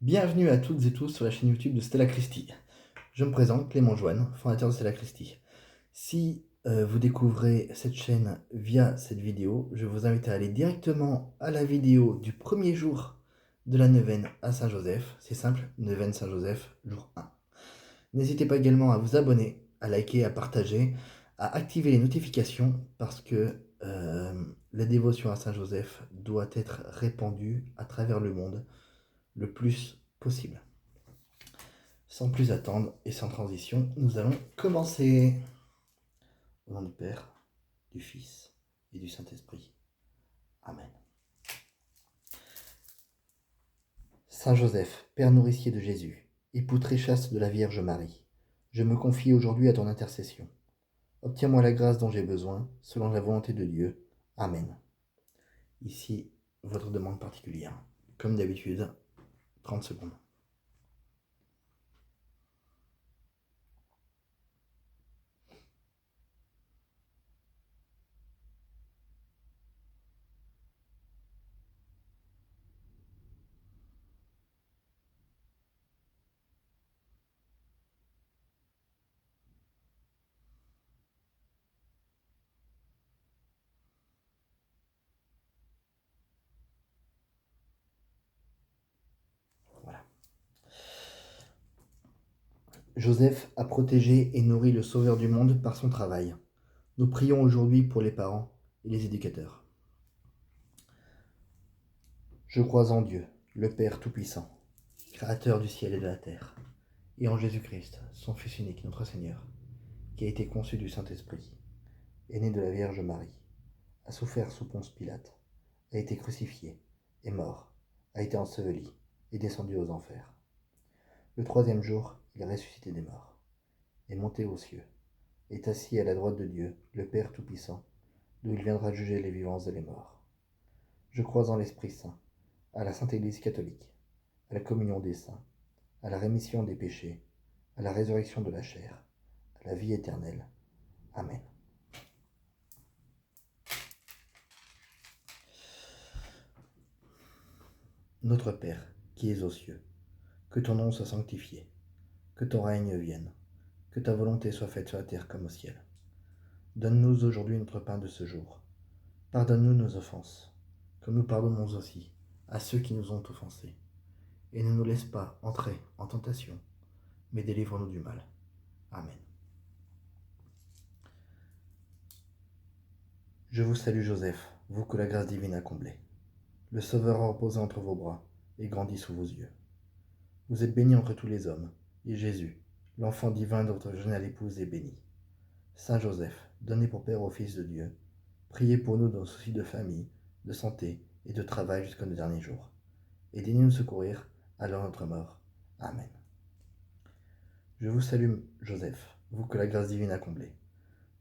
Bienvenue à toutes et tous sur la chaîne YouTube de Stella Christie. Je me présente, Clément Joanne, fondateur de Stella Christie. Si vous découvrez cette chaîne via cette vidéo, je vous invite à aller directement à la vidéo du premier jour de la neuvaine à Saint-Joseph. C'est simple, neuvaine Saint-Joseph, jour 1. N'hésitez pas également à vous abonner, à liker, à partager, à activer les notifications parce que la dévotion à Saint-Joseph doit être répandue à travers le monde le plus possible. Sans plus attendre et sans transition, nous allons commencer. Au nom du Père, du Fils et du Saint-Esprit. Amen. Saint Joseph, Père nourricier de Jésus, époux très chaste de la Vierge Marie, je me confie aujourd'hui à ton intercession. Obtiens-moi la grâce dont j'ai besoin, selon la volonté de Dieu. Amen. Ici, votre demande particulière. Comme d'habitude, 30 secondes. Voilà. Joseph a protégé et nourri le Sauveur du monde par son travail. Nous prions aujourd'hui pour les parents et les éducateurs. Je crois en Dieu, le Père Tout-Puissant, Créateur du ciel et de la terre, et en Jésus-Christ, son Fils unique, notre Seigneur, qui a été conçu du Saint-Esprit, est né de la Vierge Marie, a souffert sous Ponce Pilate, a été crucifié, est mort, a été enseveli, et descendu aux enfers. Le troisième jour, il est ressuscité des morts, est monté aux cieux, est assis à la droite de Dieu, le Père Tout-Puissant, d'où il viendra juger les vivants et les morts. Je crois en l'Esprit Saint, à la Sainte Église catholique, à la communion des saints, à la rémission des péchés, à la résurrection de la chair, à la vie éternelle. Amen. Notre Père, qui es aux cieux, que ton nom soit sanctifié, que ton règne vienne, que ta volonté soit faite sur la terre comme au ciel. Donne-nous aujourd'hui notre pain de ce jour. Pardonne-nous nos offenses, comme nous pardonnons aussi à ceux qui nous ont offensés. Et ne nous laisse pas entrer en tentation, mais délivre-nous du mal. Amen. Je vous salue Joseph, vous que la grâce divine a comblé. Le Sauveur a reposé entre vos bras et grandi sous vos yeux. Vous êtes bénie entre tous les hommes, et Jésus, l'enfant divin de votre géniale épouse, est béni. Saint Joseph, donné pour Père au Fils de Dieu, priez pour nous dans nos soucis de famille, de santé et de travail jusqu'à nos derniers jours. Et daignez nous secourir à l'heure de notre mort. Amen. Je vous salue Joseph, vous que la grâce divine a comblé.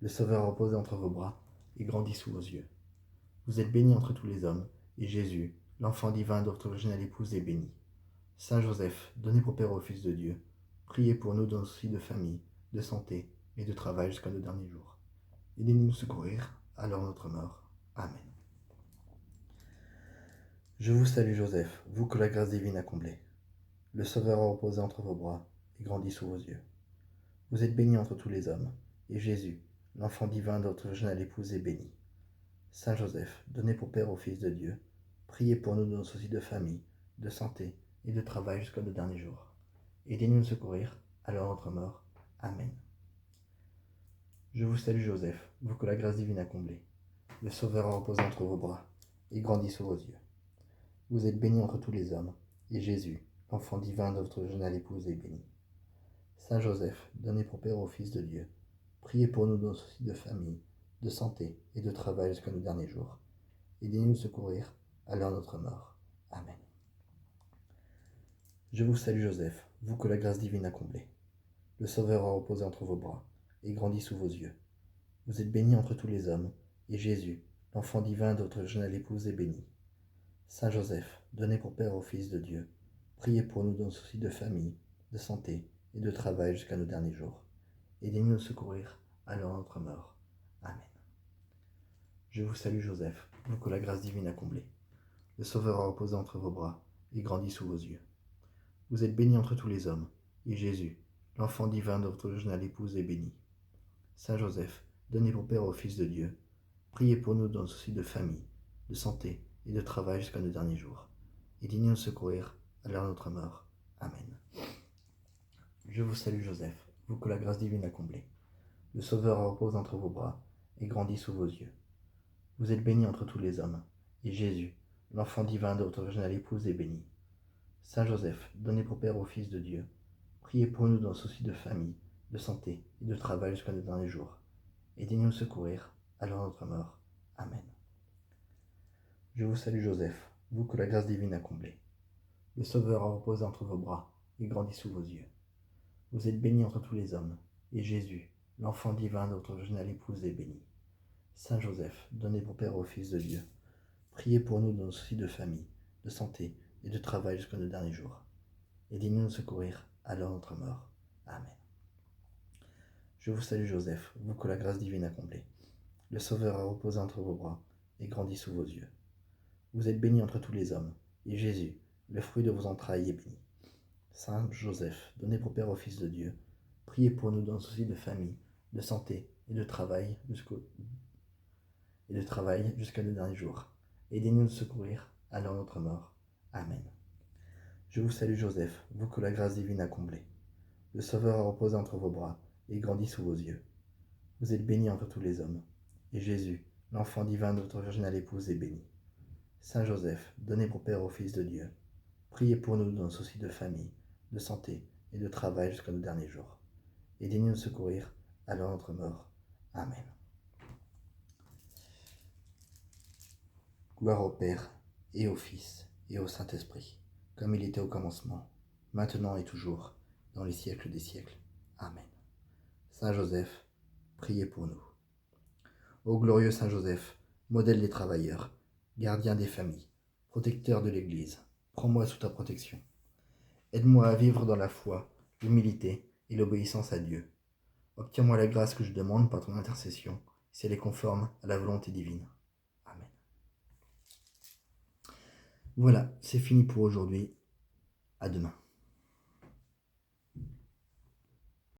Le Sauveur a reposé entre vos bras et grandi sous vos yeux. Vous êtes bénie entre tous les hommes, et Jésus, l'enfant divin de votre originale épouse, est béni. Saint Joseph, donné pour Père au Fils de Dieu, priez pour nous dans nos soucis de famille, de santé et de travail jusqu'à nos derniers jours. Aidez-nous nous secourir à l'heure de notre mort. Amen. Je vous salue Joseph, vous que la grâce divine a comblé. Le Sauveur a reposé entre vos bras et grandi sous vos yeux. Vous êtes bénie entre tous les hommes, et Jésus, l'enfant divin de votre originale épouse, est béni. Saint Joseph, donné pour Père au Fils de Dieu, priez pour nous dans nos soucis de famille, de santé et de travail jusqu'à nos derniers jours. Aidez-nous nous secourir à l'heure de notre mort. Amen. Je vous salue Joseph, vous que la grâce divine a comblé. Le Sauveur a reposé entre vos bras et grandi sous vos yeux. Vous êtes bénie entre tous les hommes, et Jésus, l'enfant divin de votre géniale épouse, est béni. Saint Joseph, donné pour Père au Fils de Dieu, priez pour nous dans nos soucis de famille, de santé et de travail jusqu'à nos derniers jours. Aidez-nous nous secourir à l'heure de notre mort. Amen. Je vous salue Joseph, vous que la grâce divine a comblé. Le Sauveur a reposé entre vos bras et grandi sous vos yeux. Vous êtes bénie entre tous les hommes, et Jésus, l'enfant divin de votre géniale épouse, est béni. Saint Joseph, donné pour Père au Fils de Dieu, priez pour nous dans nos soucis de famille, de santé et de travail jusqu'à nos derniers jours. Aidez-nous nous secourir à l'heure de notre mort. Amen. Je vous salue Joseph, vous que la grâce divine a comblé. Le Sauveur a reposé entre vos bras et grandi sous vos yeux. Vous êtes bénie entre tous les hommes, et Jésus, l'enfant divin de votre originale épouse, est béni. Saint Joseph, donné pour Père au Fils de Dieu, priez pour nous dans le souci de famille, de santé et de travail jusqu'à nos derniers jours, et digne nous secourir à l'heure de notre mort. Amen. Je vous salue Joseph, vous que la grâce divine a comblé. Le Sauveur repose entre vos bras et grandit sous vos yeux. Vous êtes bénie entre tous les hommes, et Jésus, l'enfant divin de votre originale épouse, est béni. Saint Joseph, donné pour Père au Fils de Dieu, priez pour nous dans le souci de famille, de santé et de travail jusqu'à nos derniers jours, et daignez nous secourir à l'heure de notre mort. Amen. Je vous salue Joseph, vous que la grâce divine a comblé. Le Sauveur a reposé entre vos bras et grandit sous vos yeux. Vous êtes bénie entre tous les hommes, et Jésus, l'enfant divin de votre originale épouse, est béni. Saint Joseph, donné pour Père au Fils de Dieu, priez pour nous dans nos soucis de famille, de santé et de travail jusqu'à nos derniers jours, et daignez nous secourir à l'heure de notre mort. Amen. Je vous salue Joseph, vous que la grâce divine a comblé. Le Sauveur a reposé entre vos bras et grandit sous vos yeux. Vous êtes bénie entre tous les hommes, et Jésus, le fruit de vos entrailles, est béni. Saint Joseph, donné pour Père au Fils de Dieu, priez pour nous dans le souci de famille, de santé et de travail jusqu'à nos derniers jours, et daignez nous secourir à l'heure de notre mort. Amen. Je vous salue Joseph, vous que la grâce divine a comblé. Le Sauveur a reposé entre vos bras et grandit sous vos yeux. Vous êtes bénie entre tous les hommes, et Jésus, l'enfant divin de votre originale épouse, est béni. Saint Joseph, donné pour Père au Fils de Dieu, priez pour nous dans le souci de famille, de santé et de travail jusqu'à nos derniers jours, et daignez nous secourir à l'heure de notre mort. Amen. Gloire au Père, et au Fils, et au Saint-Esprit, comme il était au commencement, maintenant et toujours, dans les siècles des siècles. Amen. Saint Joseph, priez pour nous. Ô glorieux Saint Joseph, modèle des travailleurs, gardien des familles, protecteur de l'Église, prends-moi sous ta protection. Aide-moi à vivre dans la foi, l'humilité et l'obéissance à Dieu. Obtiens-moi la grâce que je demande par ton intercession, si elle est conforme à la volonté divine. Amen. Voilà, c'est fini pour aujourd'hui. À demain.